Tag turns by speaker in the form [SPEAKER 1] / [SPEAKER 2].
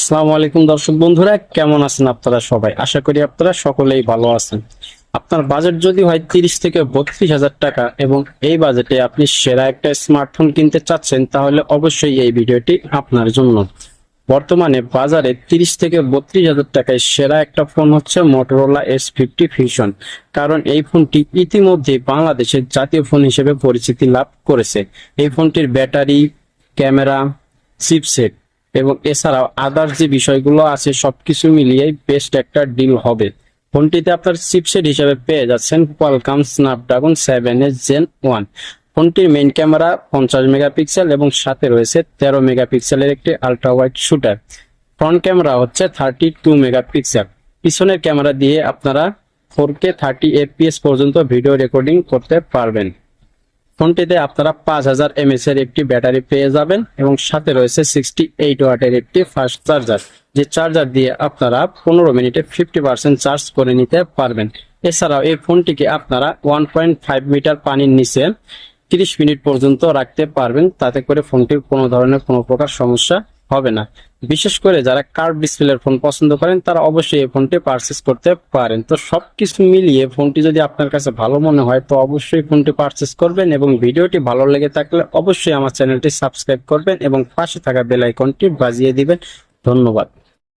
[SPEAKER 1] আসসালামু আলাইকুম দর্শক বন্ধুরা, কেমন আছেন আপনারা সবাই? আশা করি আপনারা সকলেই ভালো আছেন। আপনার বাজেট যদি হয় 30 থেকে 32 হাজার টাকা এবং এই বাজেটে আপনি সেরা একটা স্মার্টফোন কিনতে চাচ্ছেন, তাহলে অবশ্যই এই ভিডিওটি আপনার জন্য। বর্তমানে বাজারে 30 থেকে 32 হাজার টাকায় সেরা একটা ফোন হচ্ছে মোটরোলা S50 ফিউশন। কারণ এই ফোনটি ইতিমধ্যে বাংলাদেশের জাতীয় ফোন হিসেবে পরিচিতি লাভ করেছে। এই ফোনটির ব্যাটারি, ক্যামেরা, চিপসেট এবং এছাড়াও আদার্স যে বিষয়গুলো আছে সবকিছু মিলিয়ে বেস্ট একটা ডিল হবে। ফোনটিতে আপনার চিপসেট হিসেবে পেয়ে যাচ্ছেন কোয়ালকম স্ন্যাপড্রাগন 7S Gen 1। ফোনটির মেইন ক্যামেরা 50 মেগাপিক্সেল এবং সাথে রয়েছে 13 মেগাপিক্সেলের একটি ultra wide shooter. Front camera হচ্ছে 32 মেগাপিক্সেল। পিছনের ক্যামেরা দিয়ে আপনারা 4K 30 FPS পর্যন্ত ভিডিও রেকর্ডিং করতে পারবেন। ফোনটিতে আপনারা 5000 mAh এর একটি ব্যাটারি পেয়ে যাবেন এবং সাথে রয়েছে 68 ওয়াটের একটি ফাস্ট চার্জার, যে চার্জার দিয়ে আপনারা 15 মিনিটে 50% চার্জ করে নিতে পারবেন। এছাড়াও এই ফোনটিকে আপনারা 1.5 মিটার পানির নিচে 30 মিনিট পর্যন্ত রাখতে পারবেন, তাতে করে ফোনটির কোনো ধরনের কোনো প্রকার সমস্যা হবে না। বিশেষ করে যারা কার্ভ ডিসপ্লের ফোন পছন্দ করেন তারা অবশ্যই এই ফোনটি পারচেজ করতে পারেন। তো সবকিছু মিলিয়ে ফোনটি যদি আপনার কাছে ভালো মনে হয় তো অবশ্যই ফোনটি পারচেজ করবেন এবং ভিডিওটি ভালো লেগে থাকলে অবশ্যই আমার চ্যানেলটি সাবস্ক্রাইব করবেন এবং পাশে থাকা বেল আইকনটি বাজিয়ে দিবেন। ধন্যবাদ।